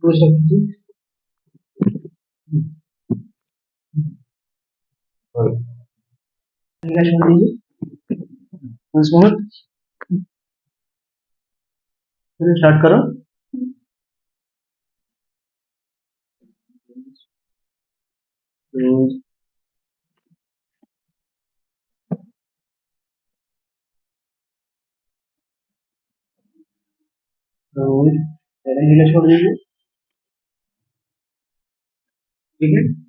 दो शक्ति छोड़ दीजिए once more चलिए स्टार्ट करो छोड़ दीजिए ठीक है